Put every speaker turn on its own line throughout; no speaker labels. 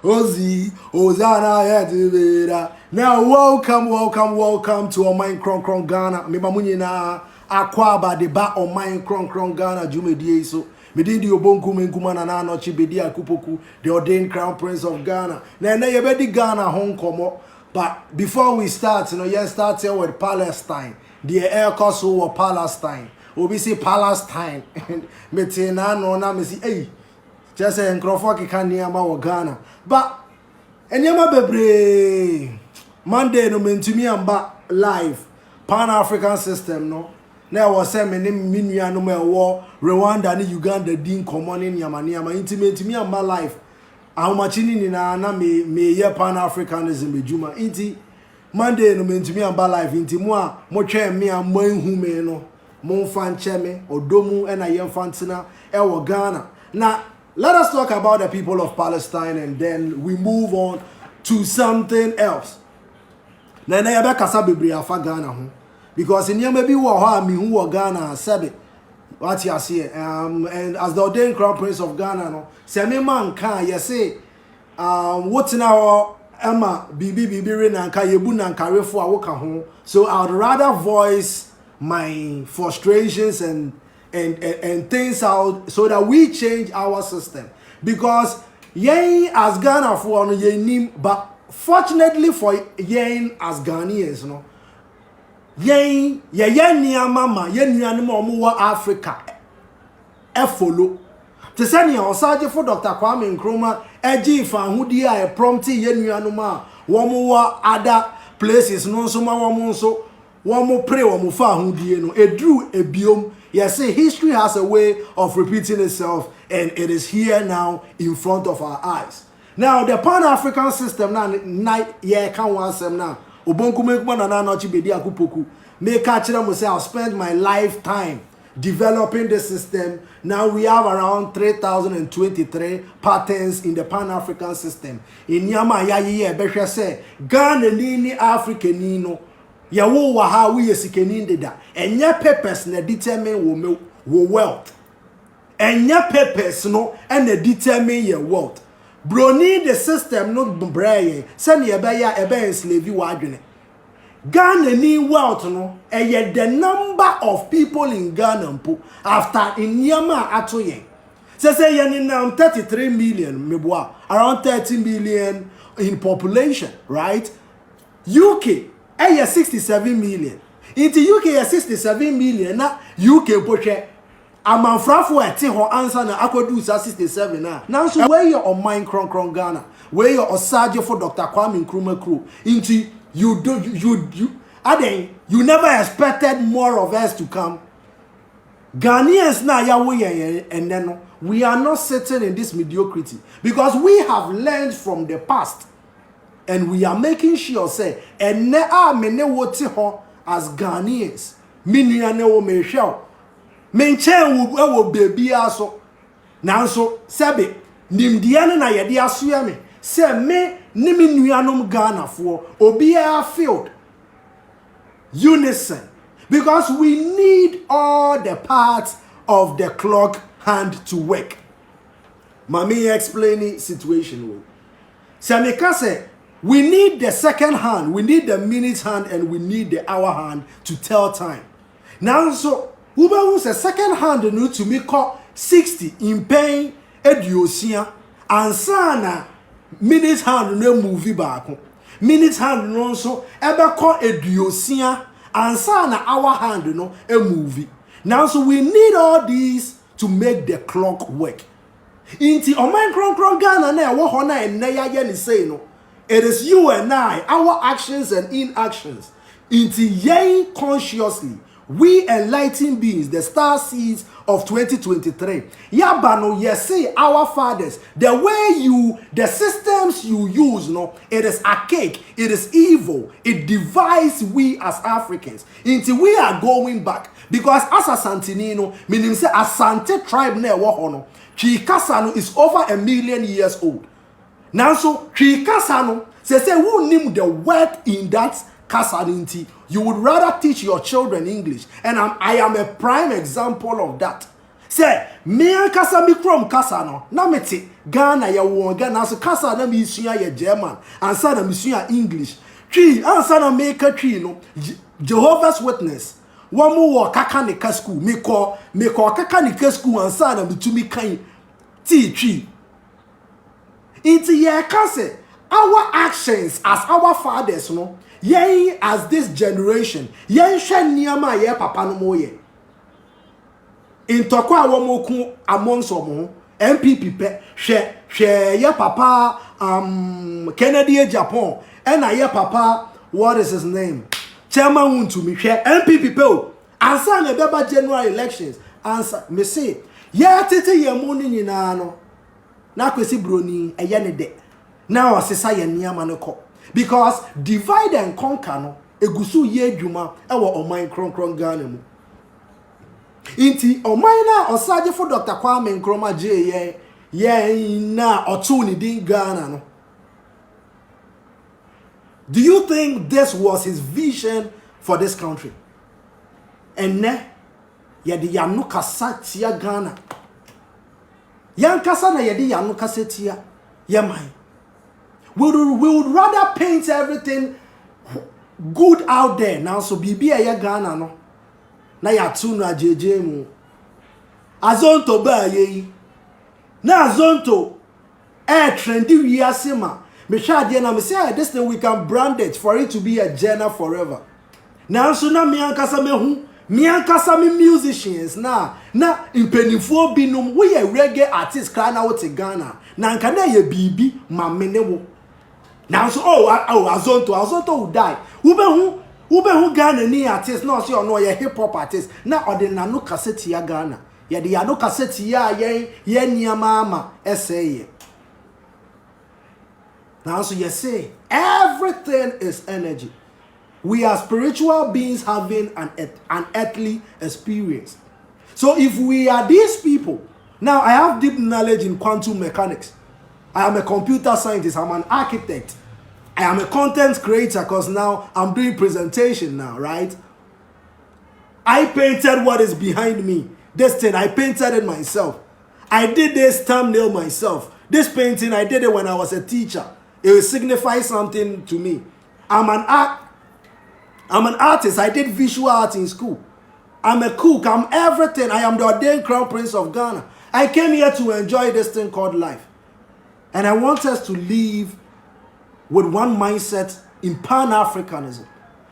Ozi, Ozana Yetibera. Now, welcome to Omain Kron Ghana. Mibamunina Akwaba the ba Omain Kron Ghana Jumedie so. Medidi Obonku Menkumana na nochi Bediako-Poku, the ordained crown prince of Ghana. Now, you better Ghana home come. But before we start, start here with Palestine. The air cost over Palestine. We say Palestine. Metina no na me see hey. Just say Nkrofo can niama wa Ghana. But enyama bebre Monday no mentumi amba live Pan-African system no. Na was say me nua no me wo Rwanda ni Uganda din komo ni niama intimate me amba live. Ahomachini ni na me ye Pan-Africanism ejuma. Inti Monday no mentumi amba live inti mo a mo twa me a mo hu me no. Mo fan cheme odomu na ye fantina e wo Ghana. Now let us talk about the people of Palestine and then we move on to something else. Na na yabe kasa bebre afa Ghana ho because in maybe wo ha mi hu wo Ghana sebe what you see and as the ordained crown prince of Ghana no se me man kan ye say what na ho Emma bibi re na nka yebu na nkarefo a wo ka ho, so I would rather voice my frustrations and things out so that we change our system because yen as Ghana for no yen but fortunately for yen as Ghanaians no yen niamama yen nuanom omo Africa e follow te say ne osaje for Dr. Kwame Nkrumah eji fa hudi a prompt yen nuanom a womo other places no so ma womo so womo pray womo fa hudi no edru ebiom. Yes, history has a way of repeating itself, and it is here now in front of our eyes. Now, the Pan-African system now, can one sem now. Obonku mekuma na nochi Bediako-Poku. Make them say I'll spend my lifetime developing the system. Now we have around 3,023 patterns in the Pan-African system. In Yama Yaye, Besha say, Ghana ni Africa nino. Yawo wa ha we yesikeni da enya purpose na determine wo wealth enya purpose no na determine your wealth broni the system no braye se na ebe enslave wa adwene Ghana ni wealth no the number of people in Ghana mpo after inyama ato yen say yen now 33 million meboa around 30 million in population, right? UK 67 million. Into UK 67 million na UK poche amanfrafo ete ho answer na akodu 67 na. Now so where you on mine kron Ghana, where you osaje for Dr. Kwame Nkrumah crew. Into you never expected more of us to come. Ghanaians na ya we and then we are not sitting in this mediocrity because we have learned from the past. And we are making sure say and ne a mene wote ho as Ghanaians minua ne wo me hwe me nchen wo baby aso nanso sebe nimdia ne na yede aso ya me se me ni me nuanom Ghana fo obi a field unison because we need all the parts of the clock hand to work. Mami explaining situation. Se me ka say we need the second hand, we need the minute hand, and we need the hour hand to tell time. Now, so Uber who's a second hand need to make 60 in paying ediosia and sana minute hand no movie back. Minute hand no so ever call ediosia and sana hour hand no a movie. Now, so we need all these to make the clock work. Inti Omain Kron Ghana na wo ho na enna ya ye ni say no. It is you and I, our actions and inactions. Into yea consciously, we enlightened beings, the star seeds of 2023. Yabano, yes, say our fathers, the way the systems you use, no, it is archaic, it is evil, it divides we as Africans. Into we are going back. Because as a Santinino, meaning say a Sante tribe near Wahono, Chikasano is over 1 million years old. Now so Kasano say who name the word in that Kasaninti, you would rather teach your children English, and I am a prime example of that. Say me ankasa mi krom kasa no na mete Ghana ya wo Ghana so kasa na mi sua ye German ansa na mi sua English twi ansa na make twi no Jehovah's Witness wamu wo kakanika school me ko kakanika school ansa na bitumi kan ti twi into ye kase our actions as our fathers no ye as this generation ye hwe niama ye papa no mo ye intokwa womoku amongst omo MPP pe hwe ye papa Kennedy Japan and ye papa what is his name chairman wuntu mi hwe MPP pe o ansa na beba general elections answer me say ye tete ye mu ni nyina no na kwesi broni eye ne de na osesa ye niama no ko because divide and conquer no egusu ye adwuma e wo oman kronkron Ghana mu inti oman na osaje for Dr. Kwame Nkrumah ye na otu ni din Ghana no. Do you think this was his vision for this country? And ne ye de yanu kasa tia Ghana yan kasa na ye de yanu kasa tia ye man. We would rather paint everything good out there now so bibi ya Ghana no na ya tunu ajeje mu azonto ba ye na azonto trendy we asema me sha de na me say this thing we can brand it for it to be a journey forever now so na me ankasa me musicians na impenifo binum we ye reggae artist kra na wote Ghana na nka na ye bibi ma menewo now so azonto will die ube hu Ghana ni artist no say ono ye hip hop artist na ode nanu cassette ya Ghana ye de yanu cassette ya ye niama ama essay now so you say everything is energy. We are spiritual beings having an earthly experience. So if we are these people, now I have deep knowledge in quantum mechanics. I am a computer scientist, I'm an architect. I am a content creator because now I'm doing presentation now, right? I painted what is behind me. This thing, I painted it myself. I did this thumbnail myself. This painting, I did it when I was a teacher. It will signify something to me. I'm an artist. I did visual art in school. I'm a cook. I'm everything. I am the ordained crown prince of Ghana. I came here to enjoy this thing called life. And I want us to live with one mindset in Pan-Africanism.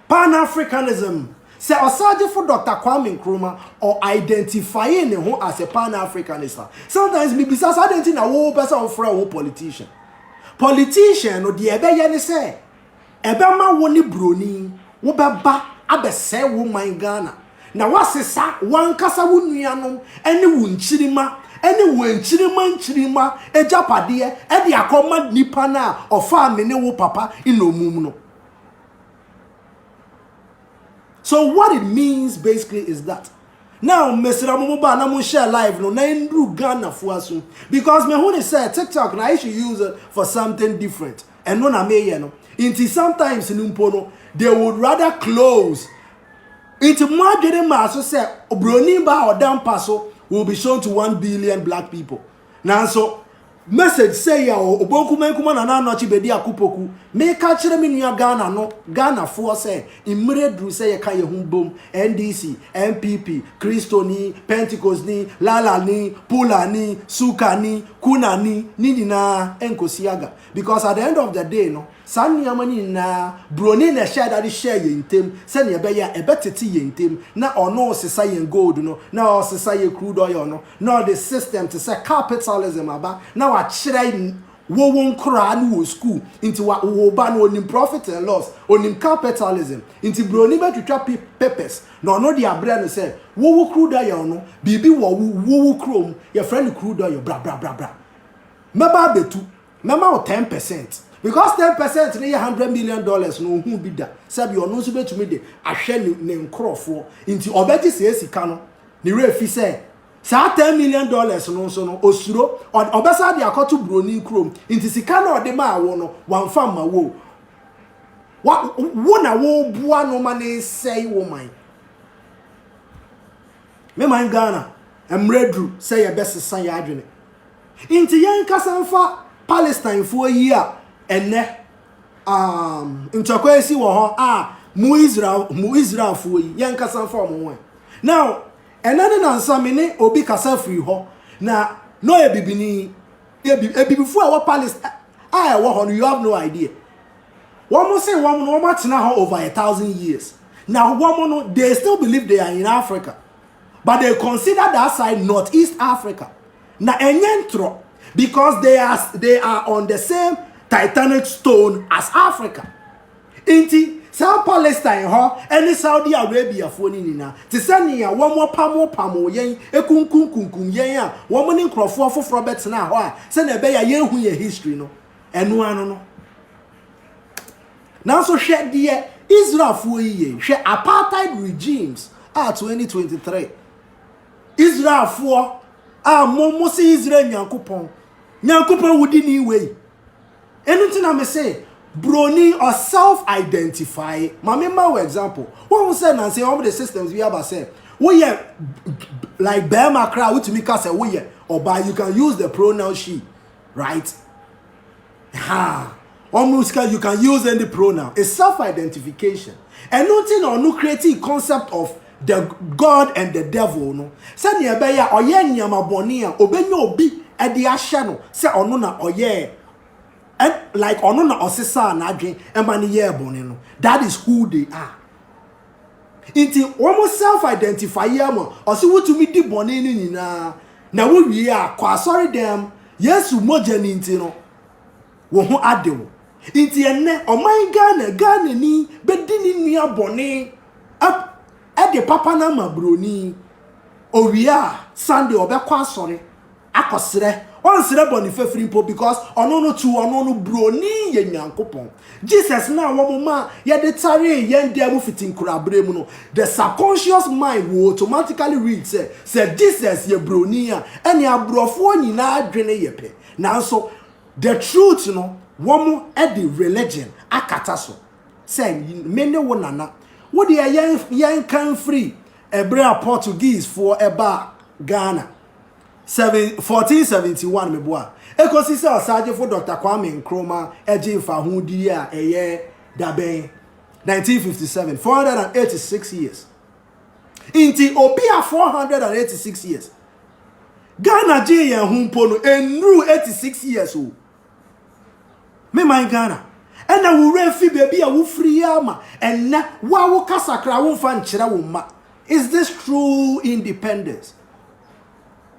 Pan-Africanism. Say osaje for Dr. Kwame Nkrumah or identifying him as a Pan-Africanist. Sometimes me besides identity na wo person of a politician. Politician no de ebe ye ne say ebe ma wo ni broni wo beba abese wo man Ghana na wasesa wankasa wo nuanom ene wo nchirima ene wo nchirima ejapade e de akoma nipa na ofa me ne wo papa inomum no. So what it means basically is that now Mr. Amuba na mo share live no na ndru Ghana fo aso because me who say TikTok na I should use it for something different and no na me no until sometimes in Umpono they would rather close into more getting maso say obroni ba or down paso will be shown to 1 billion black people. Now so message say ya obonku menkuma na nochi Bediako-Poku me ka kire me nua Ghana no Ghana fo say imredru say ye ka ye humbom NDC MPP Christoni Pentecostni Lalani Pulani Sukani Kunani ninina enkosiaga because at the end of the day no sanya mani na broni na share that share ye ntem se ne be ya ebetete ye ntem na ono sesa ye gold no na osesa ye crude oil no na the system to say capitalism aba na wa kire wo won kra no school into wa wo ba no onim profit and loss onim capitalism into broni betwitwa papers na ono de abre no say wo crude oil no bibi wo krom your friend crude oil bra meba betu mema 10%. Because 10% ne $100 million no who be that. Sabi ono so betumi de ahwe ne nkrofo nti obedi se sika no ne refi say sa $10 million no so no osuro obesa de akoto broni krom nti sika no de ma wo no wanfa ma wo na wo bua no ma ne say wo man me man Ghana emredru say ye best san ya adwene inti yen kasanfa Palestine for year enne ntokwa esi wo ho mu Israel for yen kasanfa omo now enane na nsame ne obi kasa free ho na no e bibini before our Palestine you have no idea. One more say one more now over 1,000 years. Now one more they still believe they are in Africa, but they consider that side Northeast Africa. Now enyentro because they are on the same titanic stone as Africa. Inti South Palestine any Saudi Arabia for nina ti sania one more pamo yen ekunkunkunkum yen a one more nkrofo for Robert na ho a se na be ya yen hu ye history no enu anu no now so share the Israel for ye share apartheid regimes 2023 Israel for momo se Israel nyankopon wudi ni we enu na me say brony or self-identify. Mama example. What we say and say all the systems we have say. We like Bema crowd which make us say we or by you can use the pronoun she, right? Almost you can use any pronoun. It's self-identification. And nothing or no creative concept of the God and the devil. No. Say nearby or ye nyama bonia obenyo obi e di ashano say ono na oye. And like onona osisa na adwen emani ye bone no that is who they are. Inti almost self-identify yamo osi wotumi di bone ni nyina na wo wie akwa sorry them yesu moja ni inti no wo ho adewo inti enne oman Ghana ni bedini nua bone e de papa na mabroni owia Sunday obekwa sorry akosere on sere boni fefrimpo because ono no broni ye nyankopon Jesus na womoma ye de tare ye ndiamu fitin kurabre mu no the subconscious mind will automatically read say Jesus ye broni a ene abrofo nyina adwene ye pe nanso the truth no womo e the religion akata so say mene wo nana wo de ye kan free Hebrew Portuguese for eba Ghana 1471 meboa ekosi se osaje for Dr. Kwame Nkrumah eje fa hu di a eye daben 1957 486 years inti obi a 486 years Ghana je ye hu mpo no enru 86 years o me man Ghana ena wo refi baby a wo free ama ena wa wo kasakra wo fa nkyere wo ma is this true independence?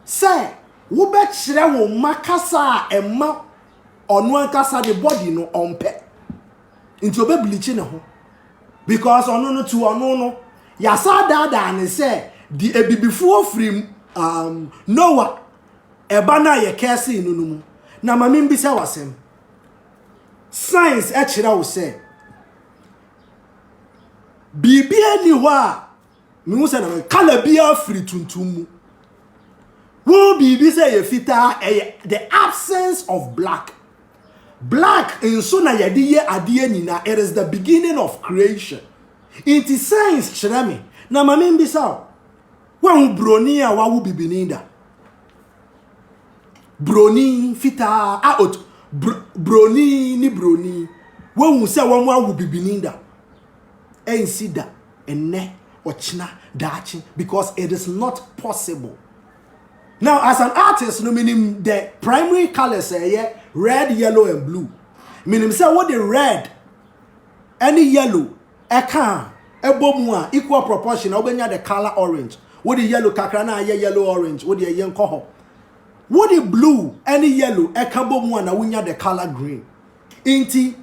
Say, wo be chire wo makasa emma onu ankasa the body no ompe. Into obe bleach ne ho. Because onu no to onu no yasa dada and say the ebibifuo free Noah eba na ye kese inu mu. Na mami mbisa wasem. Science e chire wo say bibia ni ho a me wo say na kala bia free tuntum. Wo bibi say ye fita the absence of black. Black in so na yede ye ade nyina it is the beginning of creation. It is science chirame. Na mame mbisa wo broni a wa wo bibini da. Broni fita out broni ni broni. Wo say wo wo bibini da. Ensida enne ochina dachi because it is not possible. Now, as an artist, no meaning the primary colors are red, yellow, and blue. Meaning say what the red, any yellow, equal proportion. Obenya the color orange. What the yellow kakrana yellow orange. What the young coho. What the blue, any yellow, wunya the color green. Inti.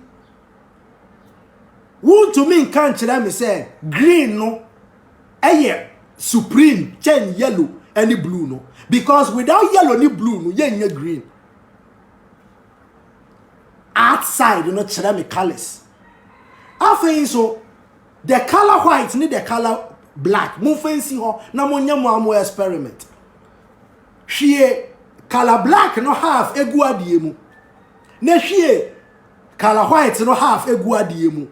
Want to mean can't me say green no, supreme, chen yellow, any blue no. Because without yellow ni blue no ye green. Outside you know ceramic colors. After so the color white ni the color black. Mo fancy ho na mo nya mo experiment. Hwie color black no half egu adie mu. Na hwie color white no half egu adie mu.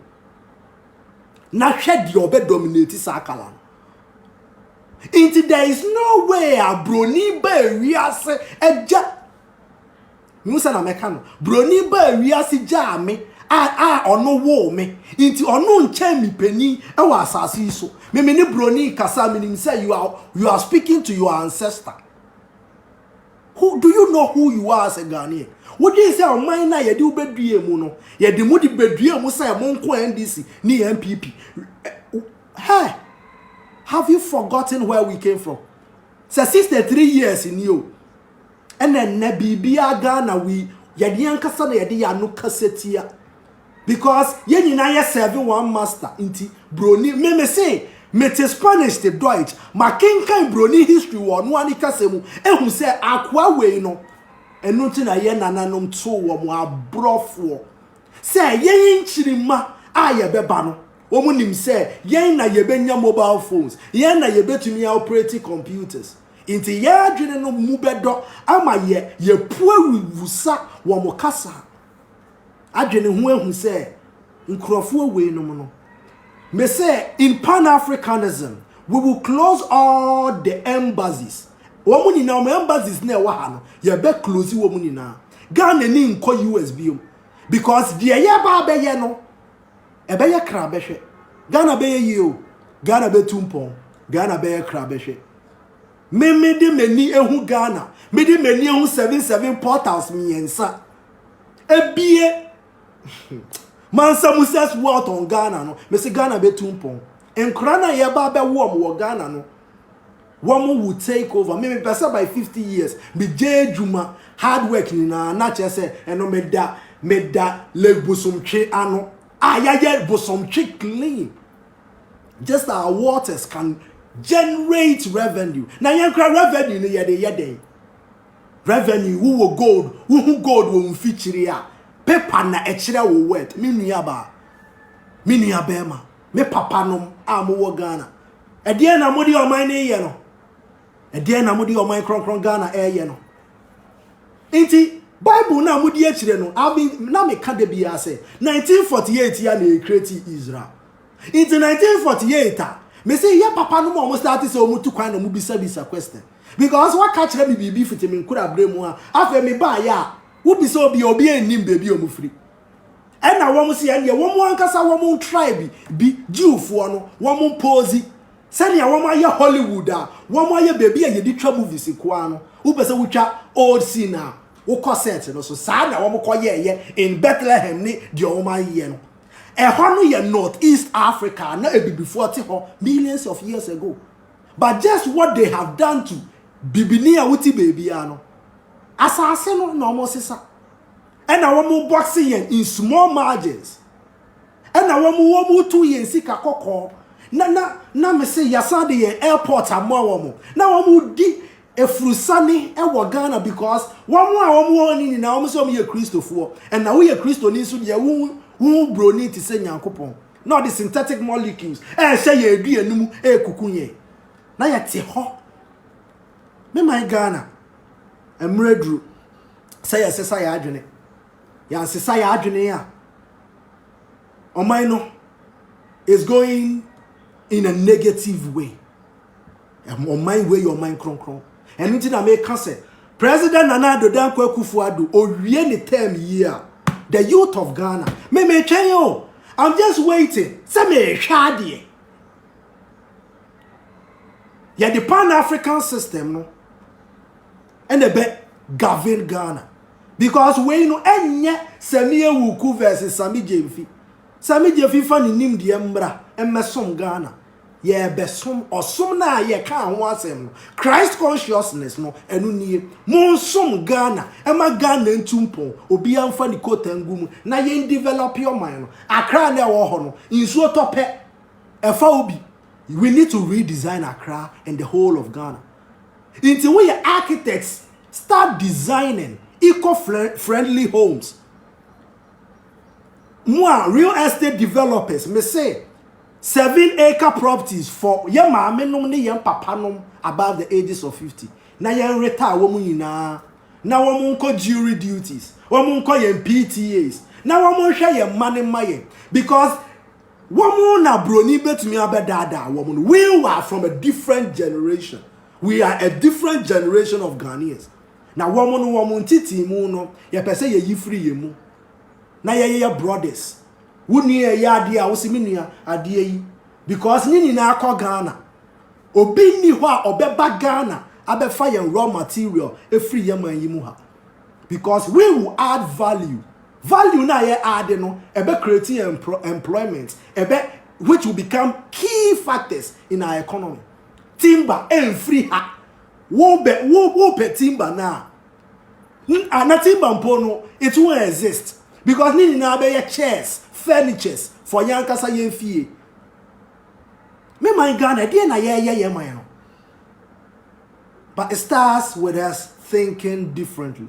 Na hwe de obe dominate sa color. Into there is no way a broni ba wiase eja. Musa na meka no. Broni ba wiase ja me ono wo me. Into ono nche mi pani e wa asase so. Me ni broni kasa meaning say you are speaking to your ancestor. Who do you know who you are as a Ghanaian? What do you say on mine na ye di ubedue mu no? Ye di mu di bedue mu say mo nko NDC ni MPP. Hey, have you forgotten where we came from? Say 63 years in you. And then na bibia Ghana we ye di ankasa na ye di ya no kasetia. Because ye nyina ye serve one master inti broni me say Mete Spanish te Deutsch, ma kenkan broni history wo no ani kasemu ehu se akwa we no enu nti na ye nananom to wo mo abrofo se ye nchirima a ye beba no wo mu nim se ye na ye benya mobile phones ye na ye betumi operate computers inti ye adwene no mu bedo ama ye puawusa wo mo kasa adwene hu ehu se nkrofo we no mo no. Me say in Pan-Africanism, we will close all the embassies. Womuni na embassies na wa ha no, ye be close womuni na. Ghana ni nko USB because the ye ba be ye no, e be ye kra be hwe. Ghana be ye o, Ghana be tumpon, Ghana be ye kra be hwe. Me de mani ehu Ghana, me de mani ehu 77 portals miensa. Ebie Mansa Musa's word on Ghana no. Me say Ghana be tumpon. En krana ye ba be wo Ghana no. Woman will take over. Me pesa by 50 years. Me je juma hard work ni na che eno me da le bosomtwe ano. Ayaye bosomtwe clean. Just our waters can generate revenue. Na yen kra revenue no ye de. Revenue who gold, who gold will feature ya. Paper na echire wo wet me nua ba me nua bema me papa nom amu wo Ghana e de na modi oman ne ye no e de na modi oman kronkron Ghana ye no inti Bible na modi echire no abi na me ka de bia say 1948 ya na create Israel inti 1948 me say ya papa nom o start say o mutu kwan na mu bisa question because what catch me bibi fitimi nkura bremu a afa me ba ya who be so be obi enim baby omufri and na wo se ye wo mo ankasa wo mo tribe bi Jewfo no wo mo pose sani ya wo mo aye Hollywood a wo mo aye baby a ye di twa movies ko ano wo pese wo twa old scene a wo corset no so sa na wo mo koye in Bethlehem ni de wo mo aye no e ho no ye Northeast Africa na ebibi 40 millions of years ago but just what they have done to bibinia wuti baby ano asase no na omo sisa ena wo boxing yen in small margins ena wo tu yen sika kokko na me say yasade yen airport amwa wo na wo di efurusane e wo Ghana because wo ni na wo so ye Christofo ena wo ye Christo ni so ye wo broni ti se Nyankopon not the synthetic molecules say ye adu enum kukunye na ye te ho me my Ghana emredru say asesa ya adwene ya asesa ya adwene ya oman is going in a negative way oman way your mind kron and nti na me ka say President Nana Addo Dankwa Akufo-Addo owie ne term year the youth of Ghana me twen yo I'm just waiting say me hwa de ya the Pan-African system no and the be govern Ghana because we no enye Sami Ewuku versus Sami Jemfi fa ni nim de mbra emesom Ghana ye besom osom na ye ka ho asem no Christ consciousness no enu nie monsom Ghana ema Ghana ntumpon obi amfa ni kotangum na ye develop your mind no Accra na wo ho no insuo tope efa obi we need to redesign Accra and the whole of Ghana until we architects start designing eco-friendly homes. More real estate developers may say 7-acre properties for your mama no ne your papa no above the ages of 50. Na your retire woman nyina. Na woman ko jury duties. Woman ko your PTAs. Na woman share your money maye because Woman na broni betumi abedada woman. We are from a different generation. We are a different generation of Ghanaians. Na woman titi mu no ye pese ye yifri ye mu. Na ye brothers. Wuni ye ade a wo se menua ade yi because ni na akọ Ghana. Obi ni ho a obeba Ghana abefa ye raw material efri ye man yi mu ha. Because we will add value. Value na ye add no ebe creating employment ebe which will become key factors in our economy. Timber and free ha. Wo pe timber na. Ana timber mpono it won't exist because ni na be ye chairs, furnitures for yankasa ye fie. Me my Ghana dey na ye man no. But it starts with us thinking differently.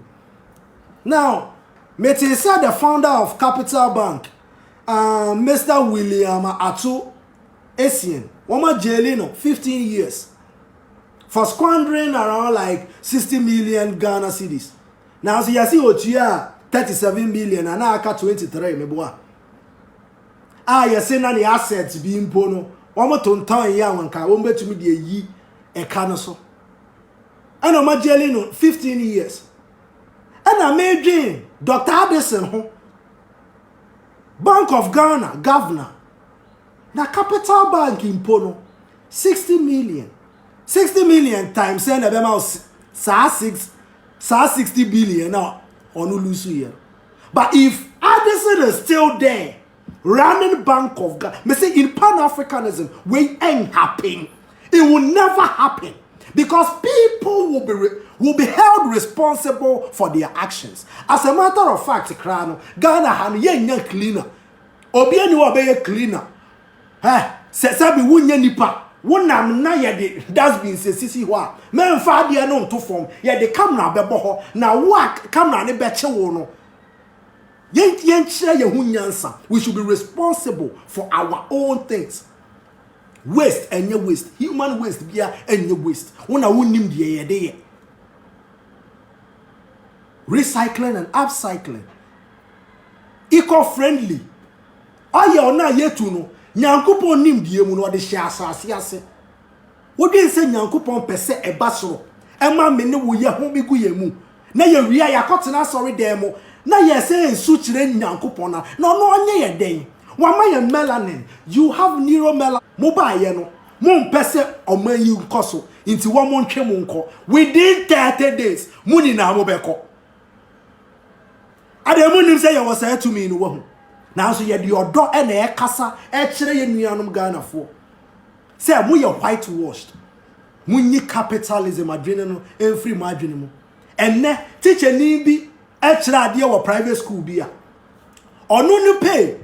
Now, Mete said the founder of Capital Bank, Mr. William Atu Essien, Woma Jelino, 15 years for squandering around like 60 million Ghana cedis. Now, so you see Otia 37 million and now 23 meboa. You see na the assets being pono. Woma tonton ya wanka wombe to me the yi e kanoso. And Woma Jelino 15 years. And I made Dr. Addison, Bank of Ghana, governor. Na Capital Bank in Pono, 60 million. 60 million times send about 60 billion now on Ulusu. But if Addison is still there, running Bank of Ghana, me say in Pan-Africanism, we ain't happening. It will never happen. Because people will be held responsible for their actions. As a matter of fact, Ghana han ye cleaner. Obi eni wo be cleaner. Se sabi wunye nipa. Wonam na ye de dustbin se sisi ho a. Men fa de no nto fom. Ye de camera bebo ho. Na work camera ne be che wo no. Yen kire ye hu nyansa. We should be responsible for our own things. Waste and your waste. Human waste be and your waste. When I wouldn't be there. Recycling and upcycling. Eco-friendly. Aye or na yet to know. Nyankupon nim die mu no de hye asase ase. Wo den se nyankupon pese e basoro. E ma me ne wo ye ho bi gu ye mu. Na ye wi ya kotena sorry dem mo. Na ye se ensu kire nyankupon na. No onye ye den. Wama ye melanin. You have neuromelanin. Mobile ye no. Mon pese oman yi nkoso. Inti wo mon twe mo nko. Within 30 days, muni na mo beko. Ademu nim say ye was say to me no wo. Now so ye de odo e na e kasa e kire ye nuanom Ghana fo. Say mo ye whitewashed. Munyi capitalism adwene no enfri mo adwene mu. Enne teacher ni bi e kire ade wo private school bi a. Onu no pay.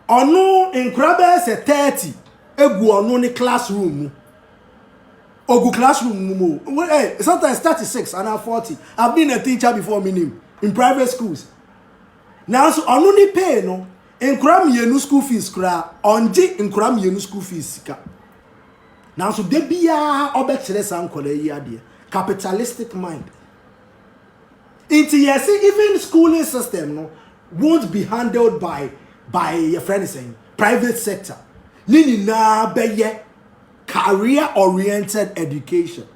Onu inkrabe se 30 egu onu ni classroom mu. Ogu classroom mu. Hey, sometimes 36 and 40. I've been a teacher before me name in private schools. Now so onu ni pay no inkram yenu school fees kra onje inkram yenu school fees sika. Now so de bia obekere san kola yi ade capitalistic mind. Into yes, even schooling system no won't be handled by your friend saying private sector. Nini na beye career oriented education.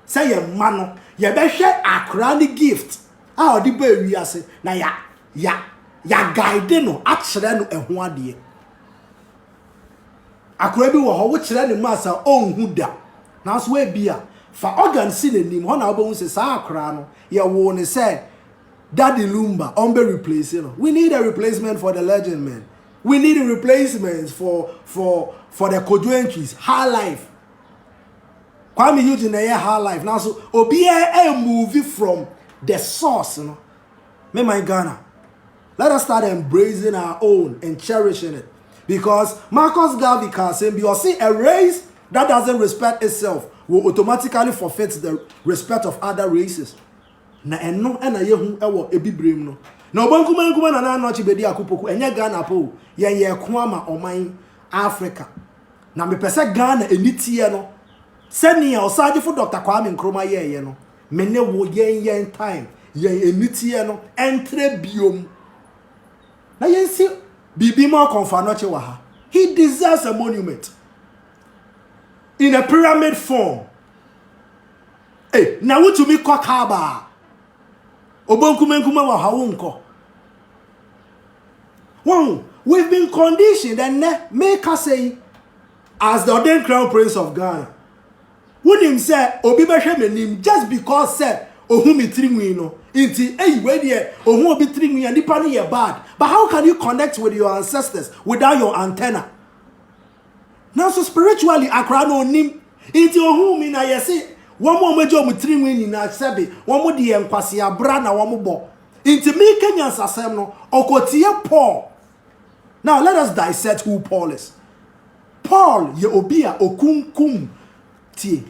Say ye mano ye be hwe akra ni gift. A odi ba wi ase na ya guide no akere no eho ade. Akra bi wo ho wo kire ne masa onhu da. Na so we bia fa organ si nanim ho na obo se sa akra no ye wo ne say Daddy Lumba on be replaced, you know. We need a replacement for the legend, man. We need a replacement for the Kojuenchis, High Life. Kwame Eugene High Life. Now so obi a movie from the source, you know. Me my Ghana. Let us start embracing our own and cherishing it. Because Marcus Garvey can say, you see a race that doesn't respect itself will automatically forfeit the respect of other races. Na eno na yehu ewo ebibrem no na obankuma na no chi Bediako-Poku enye Ghana po ye ko ama oman Africa na me pese Ghana enitie no senia osaje fo Dr. Kwame Nkrumah ye no me ne wo yen time ye enitie no entre biom na yensi bibi ma konfa no che wa ha. He He deserves a monument in a pyramid form. Hey, now what to me kwakaba? Obonkumenkuma wa hawunko. Wow, we've been conditioned and make us say, as the ordained crown prince of Ghana, wouldn't him say, Obi Bashemenim, just because said, Ohumi Trimino, inti, hey, wait here, Ohu be Trimi and Dipani are bad. But how can you connect with your ancestors without your antenna? Now, so spiritually, Akrano Nim, inti Ohumi na yesi. One more major with 3 winning in Sabi, one more DM Quasia Brana, one more ball. Into me Kenyans Assemno, Okotia Paul. Now let us dissect who Paul is. Paul, ye obia okum kum tie.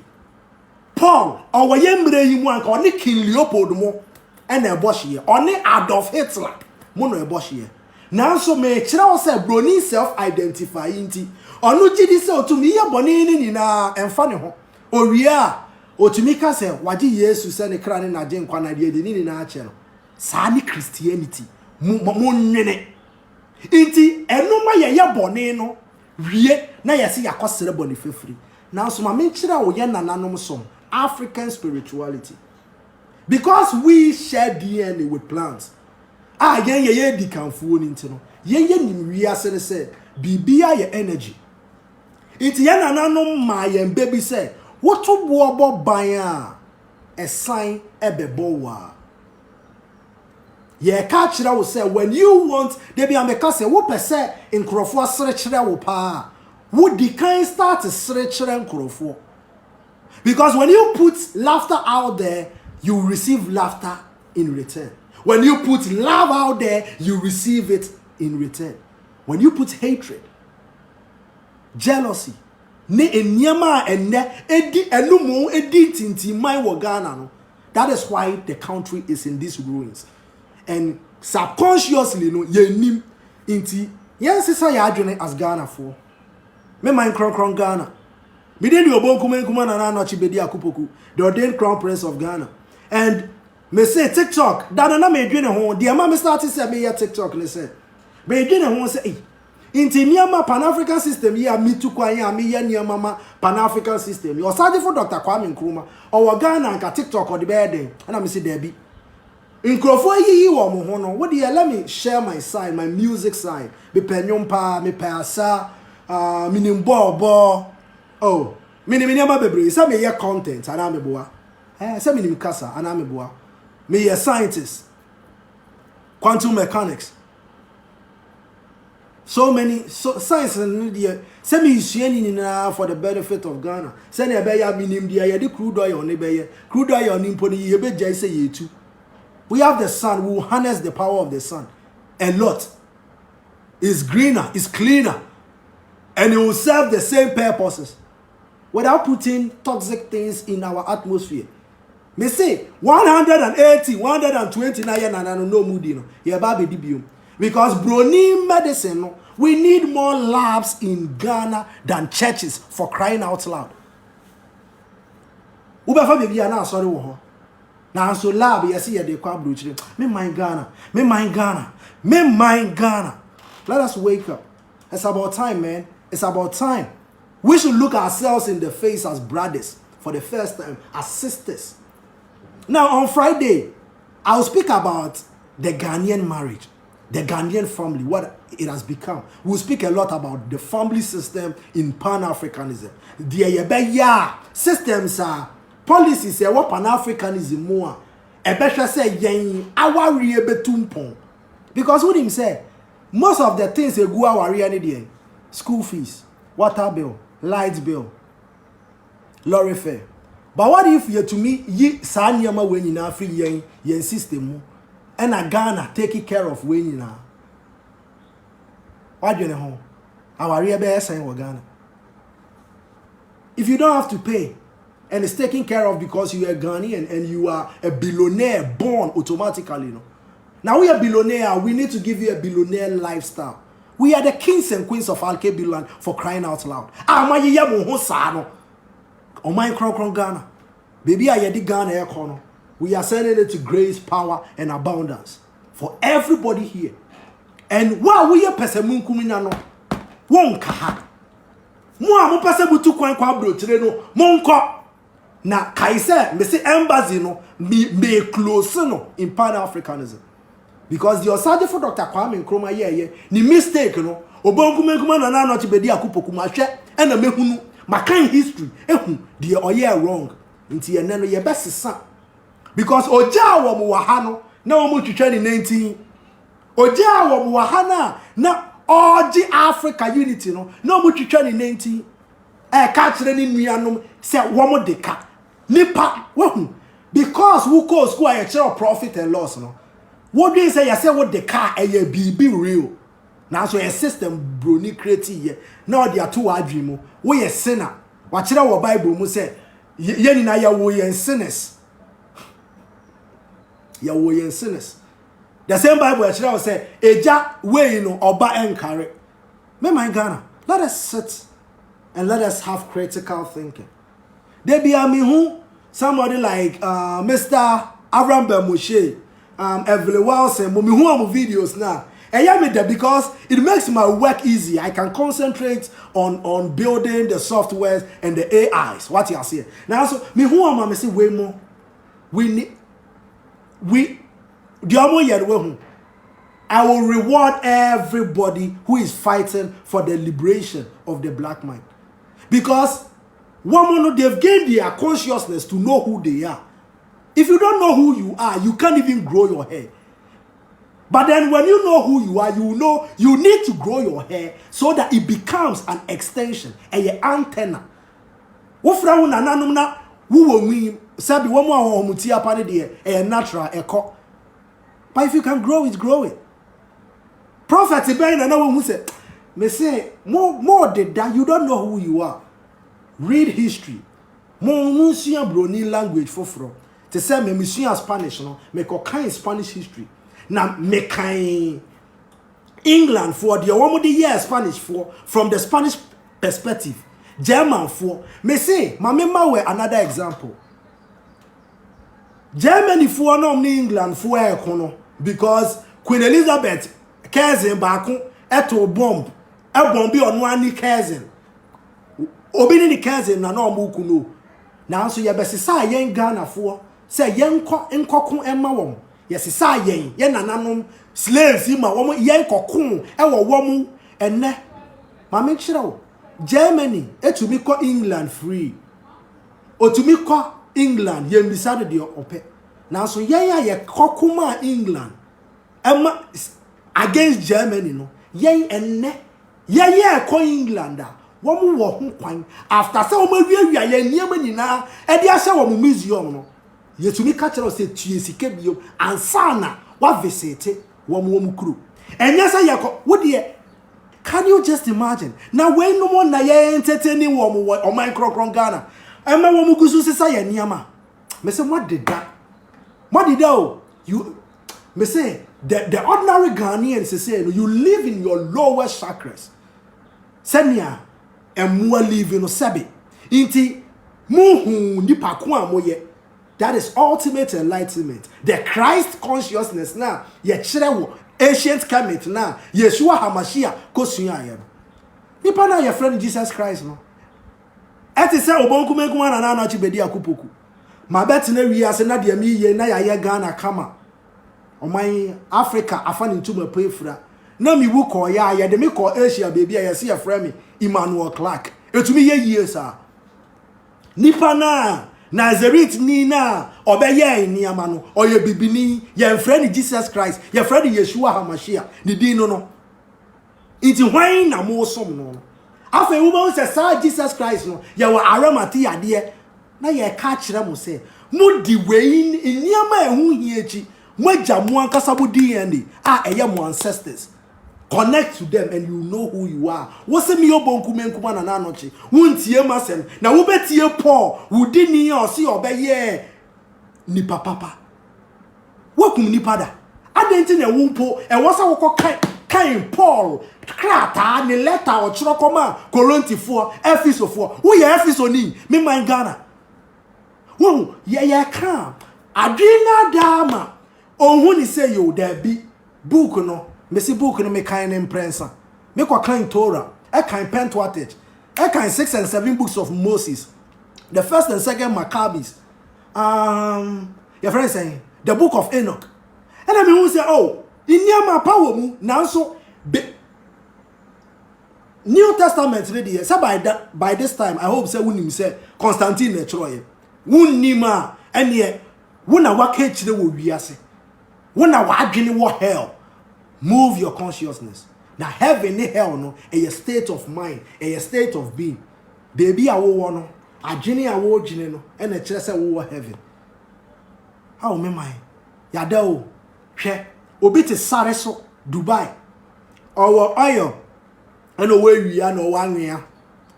Paul, our yembre you want on the King Leopold mo and a bosh here, on the Adolf Hitler, mono a bosh here. Now so me chira say brony self-identify inti. Onu jidi se to me ya boni ni na emfa ne ho. Oria Otumika se waji Yesu se ne kra ne na je nkwa na de ni na ache no. Sa ni Christianity mo nwene. Inti enuma ye boni no wie na yesi yakosere boni fefiri. Now so ma menchira wo ye nananom som African spirituality. Because we share DNA with plants. Ah ye di kanfuo ni nti no. Ye nim wiase ne se bibia ye energy. Inti ye nananom ma ye baby se what to bobo baya a sign ebebowa. Ye catchra will say when you want they be amekase wo pese in krofo srechre wo pa. Would the kind start to srechre krofo? Because when you put laughter out there, you receive laughter in return. When you put love out there, you receive it in return. When you put hatred, jealousy, ne enyama enne edi enumu edi tinti mai wo Ghana no. That is why the country is in these ruins. And subconsciously no ye nim inti yen sisa ya adwene as Ghana for. Me mind kron Ghana. Me den di obonkumenkuma na no Bediako-Poku, the ordained crown prince of Ghana. And me say TikTok, that na me dwene ho, the ama me start say me ya TikTok le say. Me dwene ho say inti niyama Pan-African system ya mitu kwa ya mi ya niyama Pan-African system. You search for Dr. Kwame Nkrumah or Ghana nka TikTok or the bed. And I say Debbie. In Krofo yi wo mo ho no. What do you let me share my side, my music side. Me penyompa, me pasa, minimbo. Oh, minimama bebre. Say me ye content ana me boa. Say minim kasa ana me boa. Me ye scientist. Quantum mechanics. So many science and media say me isuani na for the benefit of Ghana. Say na be ya minim dia ye de crude oil ne be ye. Crude oil ni mpo ni ye be jai say ye tu. We have the sun, we will harness the power of the sun a lot. It's greener, it's cleaner, and it will serve the same purposes without putting toxic things in our atmosphere. Me say 180, 120 na no moody no. Ye ba be dibium. Because brony medicine no, we need more labs in Ghana than churches, for crying out loud. Ubefa baby na sorry wo ho. Now so lab you see they kwa bruchire. Me mind Ghana. Let us wake up. It's about time, man. It's about time. We should look ourselves in the face as brothers for the first time, as sisters. Now on Friday, I'll speak about the Ghanaian marriage, the Ghanaian family, what it has become. We'll speak a lot about the family system in Pan-Africanism. The systems are policies say what Pan-Africanism more. A better say yen our betumpon. Because what him say, most of the things they go our reality, school fees, water bill, light bill, lorry fare. But what if you to me ye sanyama when you na free yen system and a Ghana taking care of when you na? What do you know? Our real best in Ghana. If you don't have to pay, and it's taken care of because you are Ghanaian and you are a billionaire born automatically. No? Now we are billionaire, we need to give you a billionaire lifestyle. We are the kings and queens of Alkebu-lan, for crying out loud. On my crown Ghana. Baby, I had the Ghana air corner. We are sending it to grace, power, and abundance for everybody here. And while we are pesemun kuminano, won ka ha mo a mo pese butu kwan kwa brochire no monko na kaise me say embassy no me close no in Pan Africanism because the Osage for Dr. Kwame Nkrumah ye ni mistake no obonkumenkuma na no Bediako-Poku ma hwe na mehunu makan history ehu de oye wrong nti ye no ye besesa because oja wo mo wa ha no na wo mo twetwa ni 19 oja wo mo wa ha na oji Africa unity no na wo mo twetwa ni 19 ka kire ni nuanom se wo mo de ka nipa wo because who go school I share profit and loss no what do you say you say what the car be real now so a system brony create here now they are two adwimo we a sinner what chira wo Bible mu say ye ni na ya wo ye sinners ya wo ye sinners the same Bible chira say eja we no oba enkare me my Ghana let us sit and let us have critical thinking there be me who somebody like Mr. Abraham Moshe Evelyn Wilson mo me who am videos now and me that because it makes my work easy. I can concentrate on building the softwares and the AIs what you are saying now so me who am me say way more we I will reward everybody who is fighting for the liberation of the black mind because women, they've gained their consciousness to know who they are. If you don't know who you are, you can't even grow your hair. But then when you know who you are, you know you need to grow your hair so that it becomes an extension, an antenna. But if you can grow it, grow it. Prophet Ibrahim and who said, me say more than that, you don't know who you are. Read history. Mon broni language foforo. To say me Spanish no, me ko kind Spanish history. Na me kind England for the one the year Spanish for from the Spanish perspective. German for me say my member were another example. Germany for no England for ekono because Queen Elizabeth cousin baako eto bomb e bombi on one cousin. Obi ni cousin na no muku no na so ye besisa yen Ghana fo se yen nkokun emma won ye sisa yen ye nananom slaves ma won yen kokun e wo wom enne ma me kire wo Germany etumi ko England free otumi ko England ye mbisade de ope na so yen ya ye kokuma England emma against Germany no yen enne ye ko England womu wo ho kwan after say womu wiawia ye niam nyina e de ahye wo museum no yetumi ka kire say tuesike bio ansana wa visit womu kru enya say ye ko wo de can you just imagine now when no more na ye entertaining womu o man krokron Ghana ema womu gusu sisa ye niam me say what did that you me say the ordinary Ghanaians say you live in your lowest chakras senia emwa live no sebe inti muhu nipa ko amoye that is ultimate enlightenment the Christ consciousness na ye kire wo ancient covenant na Yeshua Hamashia kosua ye nipa na ye friend Jesus Christ no eti se obonkumenkuma na na Bediako-Poku ma beti na wi ase na de mi ye na ya Ghana kama oman Africa afani ntuma pefura na mi wu ko ya de mi ko Asia baby ya se ya friend me Emmanuel Clark etumi ye years a nipa na Nazareth ni na obeye niama no oye bibini ye friend Jesus Christ ye friend Yeshua Hamashia ni din no iti hwan na mo som no afa wu ba se sa Jesus Christ no ye wa aramati ade na ye ka kire mo se mo di we niama ehu hiechi mo agya mo ankasa bo DNA eye mo ancestors. Connect to them and you know who you are. What's me obonkumenkuma na anochi? Wuntie masem na wo betie Paul, wudi ni o si obeye ni papa. Wokum ni pada. Adenti na wumpo e wosa woko kan Paul krata ni letter o chiro koma Korintifo, Efesofo. Wo ye Efeso ni me man Ghana. Wo ye kan adwina dama. Ohun ni say yo there be book no. Me see book no me kind in prensa. Me kwa kind Torah. I can Pentateuch. I can 6 and 7 books of Moses. The first and second Maccabees. Your friend saying the book of Enoch. And I mean who say, oh, in my power now so New Testament ready. So by this time, I hope say wunim say Constantine na Troy. Wunima and ye wuna wake chire wo wiase. Wuna wa adwene wo hell. Move your consciousness. Now heaven and hell no a state of mind, a state of being. Baby a wo no, adwene a wo gine no, and a chire say wo heaven. How me mai? Yada o. Hwe obi te sare so Dubai. Or oil. And away we are no 1 year.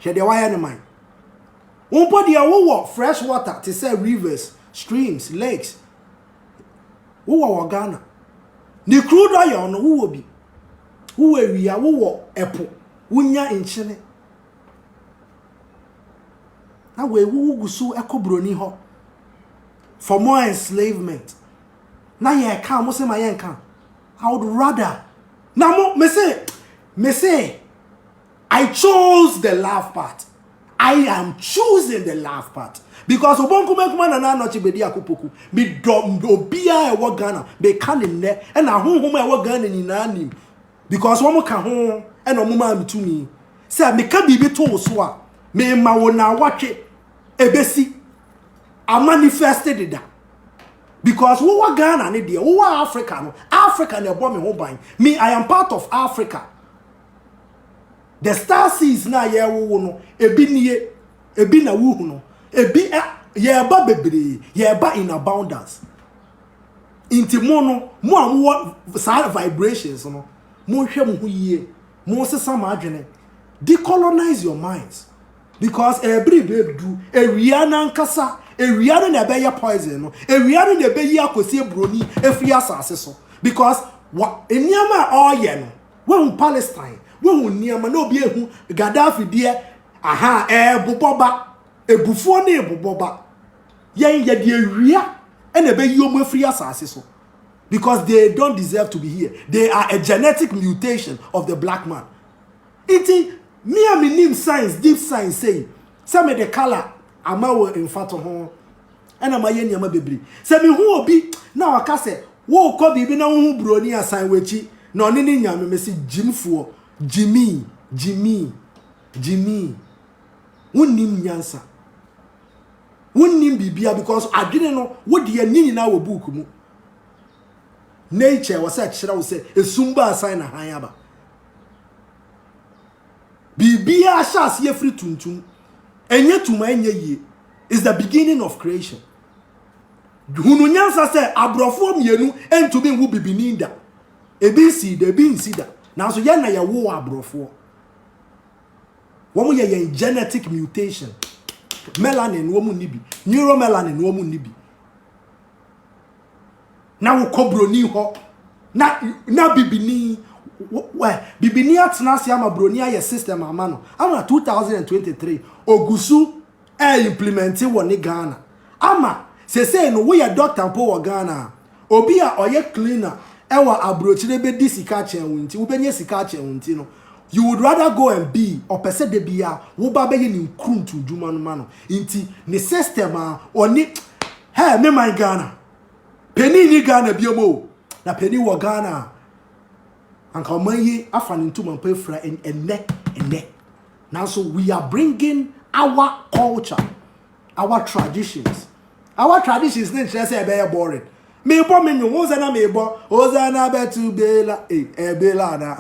She the wire no mind. One body a fresh water to say rivers, streams, lakes. Who are Ghana? The crude oil no who will be. Who we are who apple. Wunya in Chile. That way who go so echo broni ho. For more enslavement. Now you can't most my yankan. I would rather. Now me say I chose the laugh part. I am choosing the laugh part. Because Obonku Mekuma na no Bediako-Poku. Me obia e wo Ghana. Be kan him ne. E na honhom e wo Ghana nyina nim. Because wo mo ka ho e no mo ma mitumi. Say me ka bibi to so a me ma wo na watwe ebesi. I manifested it. Because wo Ghana ne de wo Africa no. Africa na ebo me ho ban. Me I am part of Africa. The star seeds na ye wo no ebi na wu no ebi ye ba bebre ye ba in abundance inti mo no mo am vibrations no mo hwe mo hu yie mo sesa ma adwene decolonize your minds because every babe do ewia na nkasa ewia na be ye poison no ewia na be yi akosi ebroni efri asase so because eniama all ye no when Palestine when niama no be ehu Gaddafi die boboba ebufo na boboba yen ye de awia and ebe yi omo free asase so because they don't deserve to be here. They are a genetic mutation of the black man. Iti me am nim science, deep science say me the color amawo in fato ho and amaye niama bebri say me hu obi na waka say wo ko bibi na hu broni asan wachi na oni ni nyame me say jimfuo Jimmy. Wunnim nyansa. Wunnim bibia because adwene no wodi ani na wo book mu. Nature was a chira wo say esumba asan na han aba. Bibia ashas ye free tuntum. Enye tuma enye yie is the beginning of creation. Hunu nyansa say abrofo mienu entumi wu bibininda. Ebi si da ebi insida. Now so ya na ya wo abrofo. Womu ye genetic mutation. Melanin womu nibi. Neuromelanin womu nibi. Na wo kobroni ho. Na bibini bibini atna se ama broni aye system amano. Ama 2023 ogusu implementi wo ni Ghana. Ama se no we ya doctor mpo wo Ghana. Obi a oye cleaner ewa abrochire be di sika chen wunti wo benye sika chen wunti no you would rather go and be or pese de bia wo ba be ni kruntu djuma no ma no nti ne system a oni hey me my Ghana peni ni Ghana biomo na peni wo Ghana anka omanyi afa ne ntuma mpa fra enne now so we are bringing our culture, our traditions ne say be boring. Me bo me nyu ozana me bo ozana betu bela bela na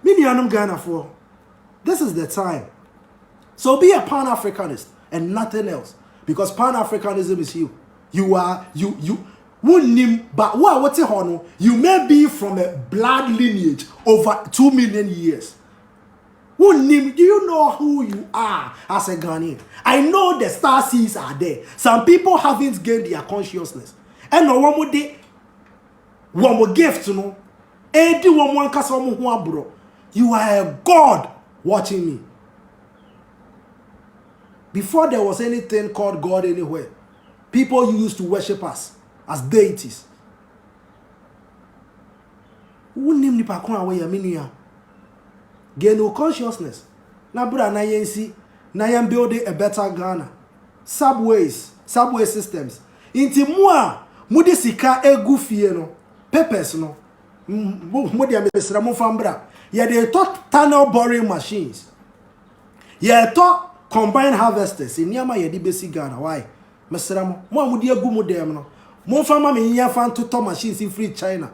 me nianum Ghana for this is the time. So be a Pan-Africanist and nothing else because Pan-Africanism is you are you wunnim but what hono you may be from a blood lineage over 2 million years. Wunnim, do you know who you are as a Ghanaian? I know the star seeds are there. Some people haven't gained their consciousness. And no one more gift, you know. You are a God watching me. Before there was anything called God anywhere, people used to worship us as deities. gain no consciousness. Na bra na yensi na yen building a better Ghana. Subway systems. Inti mua mudi sika egu fie no purpose no mudi amesra mo fambra. Ye de tunnel boring machines. Ye to combined harvesters. Inyama ye di besi Ghana. Why? Mesra mo mudi egu mo dem no. Mo fama me nya fan to machines in free China.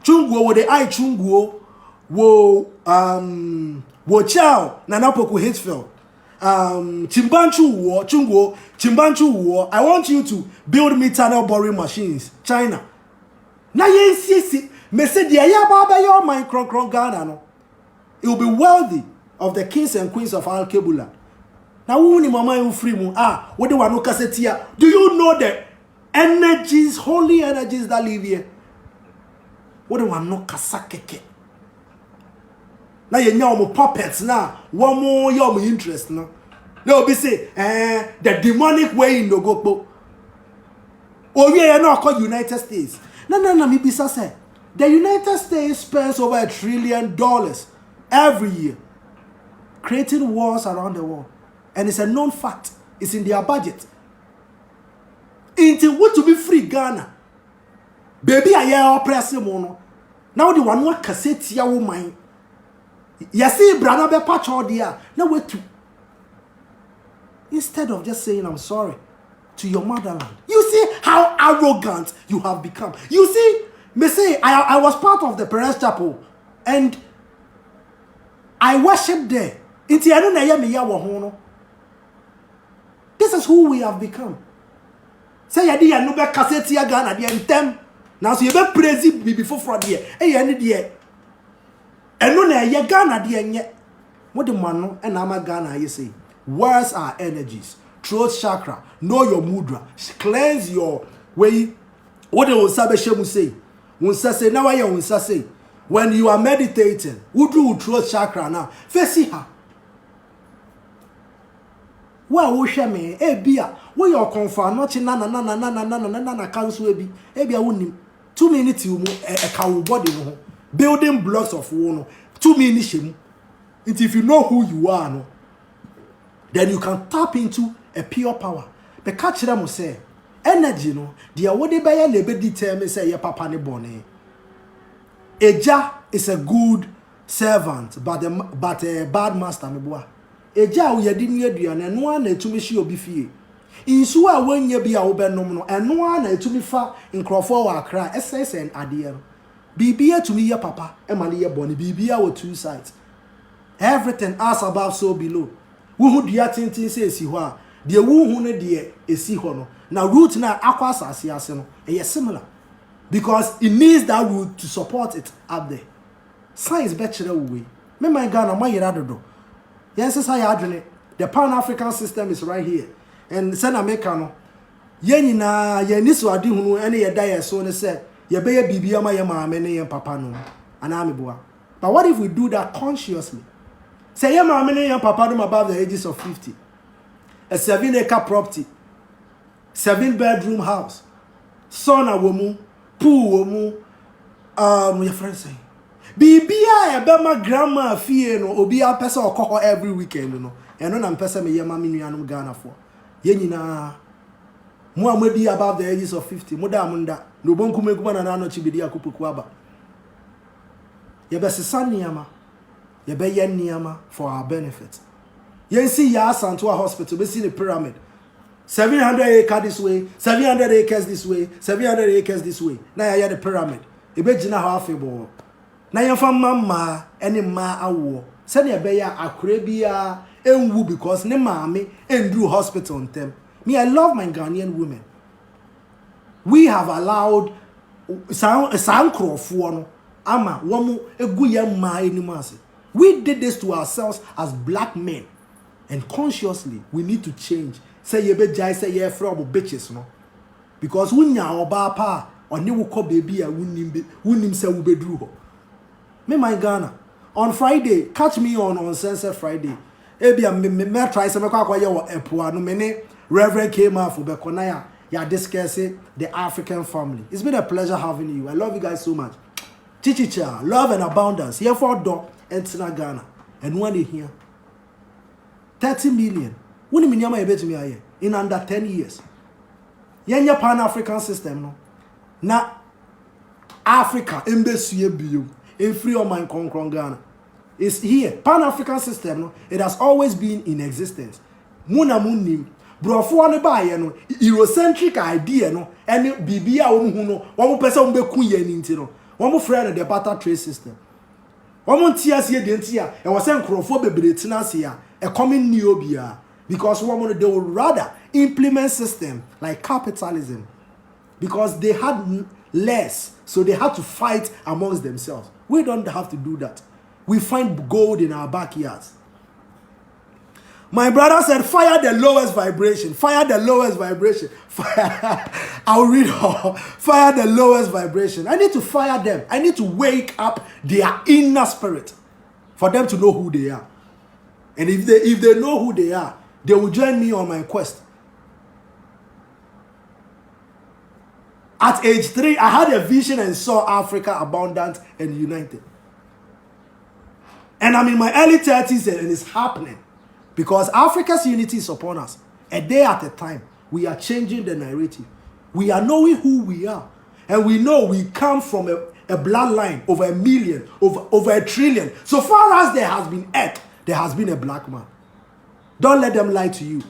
Chunguo wo de ai chunguo wo chao na napoku Hitfield. Chunguo Chimbanchu. I want you to build me tunnel boring machines. China. Na yensi me say dia ya baba your mind kron Ghana no. It will be wealthy of the kings and queens of Alkebu-lan. Now who ni mama you free mu what do wanu kasetia? Do you know the energies, holy energies that live here? What do wanu kasakeke? Now you know puppets now. One more your interest now. They'll be say the demonic way in the go. Oh yeah, no called United States. No, me be say the United States spends over $1 trillion every year creating wars around the world. And it's a known fact. It's in their budget. Until what to be free Ghana. Baby, I hear oppressive mono. Now the one what cassette ya woman. You see, brother, be patch all there. Now wait to. Instead of just saying I'm sorry to your motherland. You see how arrogant you have become. You see, me say I was part of the Parents Chapel and I worship there. This is who we have become. Say ya di no be cassette ya Ghana di entem. Now so you be praise before fraud here. Eh ya ni de. Eno na ye Ghana di enye. What the man no and ama Ghana you say. Words are energies. Throat chakra. Know your mudra. Cleanse your way. What the Osabeshemu say? Unsa say now why unsa say? When you are meditating, who do throat chakra now? Face her. Wa wo hwe me e bia wo your confirm no chi na cancel e bi e bia wonim 2 minutes mu e ka wo body no building blocks of wo no 2 minutes shemu. If you know who you are no, then you can tap into a pure power. But catch them say energy no dia wo de be na be determine say your papa ne born. Eja is a good servant but a bad master me boa. Eja wo yedi nu aduane no na etumi hye obi fie. Insu a wanya bi a wo benom no eno na etumi fa nkrofo wa akra SSN ade no. Bibia etumi ye papa e ma ne ye bone bibia wo two sides. Everything as above so below. Wo hu dua tintin se esi ho a de wo hu ne de esi ho no. Na root na akwa asase ase no e similar because it needs that root to support it up there. Science be chere wo we. Me my Ghana ma yira dodo. Yes, the Pan-African system is right here. And Sen America no. Ye na ye ni so ade hunu ene ye da ye so ne say ye be ye bibia ma ye maame ne ye papa no. Ana boa. But what if we do that consciously? Say ye maame ne ye papa no above the ages of 50. A 7-acre property. 7-bedroom house. Son a woman, pool woman, your friend say Bibia ebe ma grandma fie no obi a pese okoko every weekend no eno na mpese me ye ma menuanom Ghana for ye nyina mo amadi above the ages of 50 mo da munda no bonku meguma na no chi Bediako-Poku aba ye be sesa niama ye be ye niama for our benefit. Ye see ya Santo Hospital be see the pyramid 700 acres this way 700 acres this way 700 acres this way na ya the pyramid e be gina ha afebo na yemfa mama ene ma awo se na be ya akure bia enwu because ne maame endru hospital ntem. Me, I love my Ghanaian women. We have allowed sankrofo no ama womu egu ye ma enimase. We did this to ourselves as black men, and consciously we need to change. Say ye be jai say ye from bitches no, because wunya oba pa oni wo ko baby a wunim say wo bedru ho. Me my Ghana on Friday, catch me on Sunset Friday. Ebia me try say me kwa ye wo epoa no me ne Reverend came out for Bekonaya. Yeah, discussing the African family. It's been a pleasure having you. I love you guys so much. Chichicha, love and abundance. Here for door and Ghana. and one here 30 million. When you mean in under 10 years. Yenya Pan-African system no. Na Africa embassy bio in free of mind Ghana. It's here. Pan-African system no. It has always been in existence. Muna munim. Brofo ne ba ye no Eurocentric idea no ene bibia wo hu no wo pese wo beku ye ni nti no wo friend the barter trade system wo ntia se de ntia e wo se nkrofo bebre tina se ya e coming new bia because woman they would rather implement system like capitalism because they had less, so they had to fight amongst themselves. We don't have to do that. We find gold in our backyards. My brother said, fire the lowest vibration. Fire the lowest vibration. Fire. I'll read all. Fire the lowest vibration. I need to fire them. I need to wake up their inner spirit for them to know who they are. And if they know who they are, they will join me on my quest. At age 3, I had a vision and saw Africa abundant and united. And I'm in my early 30s and it's happening. Because Africa's unity is upon us. A day at a time, we are changing the narrative. We are knowing who we are. And we know we come from a bloodline over a million, over a trillion. So far as there has been earth, there has been a black man. Don't let them lie to you.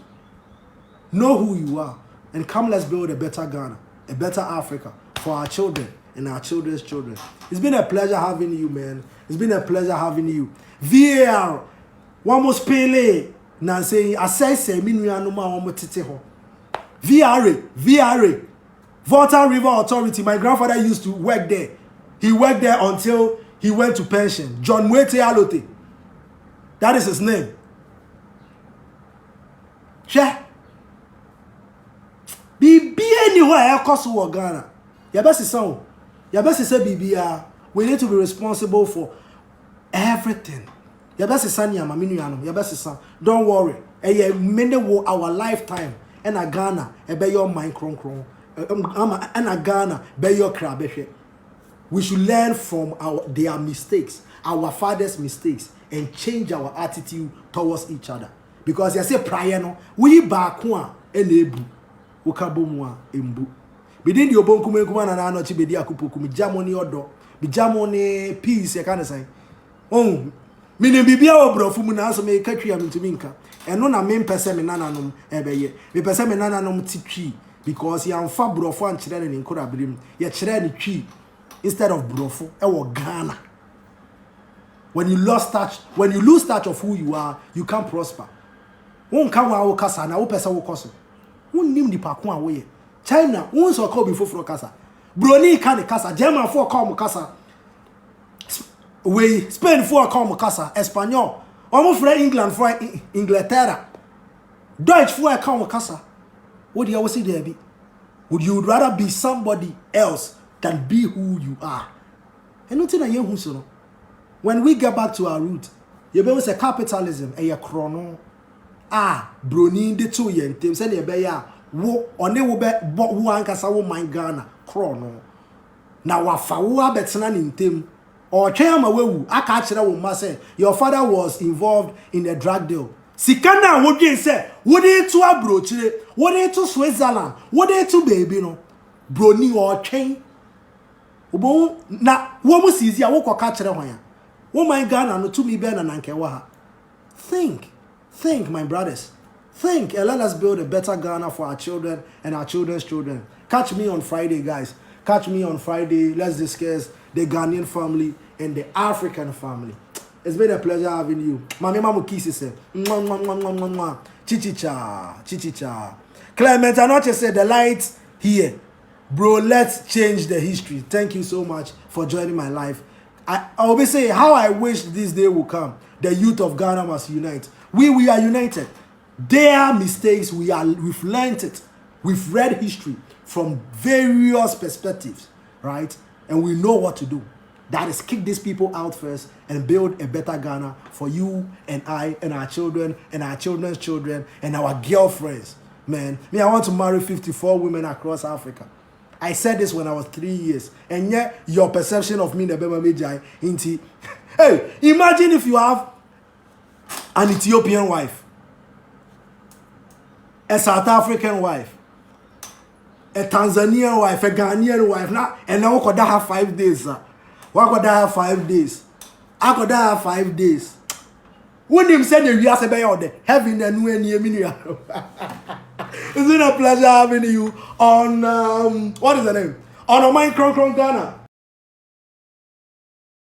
Know who you are. And come, let's build a better Ghana, a better Africa for our children and our children's children. It's been a pleasure having you, man. It's been a pleasure having you. VAR. One more Pele. Now saying, I say, VRA. Volta River Authority. My grandfather used to work there. He worked there until he went to pension. John Mwete Alote. That is his name. Share. Be anywhere else to Ghana. Your best is so. Your best is say BBR. We need to be responsible for everything. Your best is son, your best is son. Don't worry. Our lifetime. And a Ghana, be your mind cron. And a Ghana, be your crab. We should learn from their mistakes, our father's mistakes, and change our attitude towards each other. Because you say prior no, we back one and ebu. Ukabumwa embu. Bidin di obon kuma na na no chi Bediako-Poku mi jamoni odo. Bi jamoni peace e kan say. Oh, mi ne bibia obrofo mu na so me katwa mi ntumi nka. Eno na me mpese me nananom ebeye. Me pese me nananom titwi because ya mfa brofo an kire ne nkora brim. Ye kire ne twi instead of brofo e wo Ghana. When you lose touch of who you are, you can't prosper. Won kan wa wo kasa na wo pese wo koso. Won nim nipa ko a wo ye. China won so call before for kasa. Broni kan kasa, German for call kasa. We Spain for call kasa, Espanol. Omo for England for Inglaterra. Dutch for call kasa. What do you always say there be? Would you rather be somebody else than be who you are? And nothing I who so. When we get back to our root, you be say capitalism e chrono. Broni de two yen tem say e be ya wo one wo be wo ankasa wo man Ghana chrono. Na wafa wo abetena ni ntem. Or Chayama wewu aka akire wo ma say your father was involved in a drug deal. Sikana wo dwen say wo dey to abrochire, wo dey to Switzerland, wo dey to baby no. Broni or twen. Obo na wo mu sizi a wo koka kire hwan ya. Wo man Ghana no to me be na nankewa ha. Think, my brothers. Think and let us build a better Ghana for our children and our children's children. Catch me on Friday, guys. Catch me on Friday. Let's discuss the Ghanaian family and the African family. It's been a pleasure having you. Mami mamu kisses. Chichicha. Clement Anoche said the lights here. Bro, let's change the history. Thank you so much for joining my life. I'll be saying how I wish this day will come. The youth of Ghana must unite. We are united. Their mistakes, we've learned it. We've read history from various perspectives, right? And we know what to do. That is kick these people out first and build a better Ghana for you and I and our children and our children's children and our girlfriends. Man, I want to marry 54 women across Africa. I said this when I was 3 years. And yet, your perception of me, Nebema Mejai, Inti. Hey, imagine if you have an Ethiopian wife, a South African wife, a Tanzanian wife, a Ghanaian wife. Now, and now could have 5 days, sir. Why could I have 5 days? I could have 5 days. When him said you are about having a new year. It's been a pleasure having you on what is the name? On Mind Kron Kron Ghana.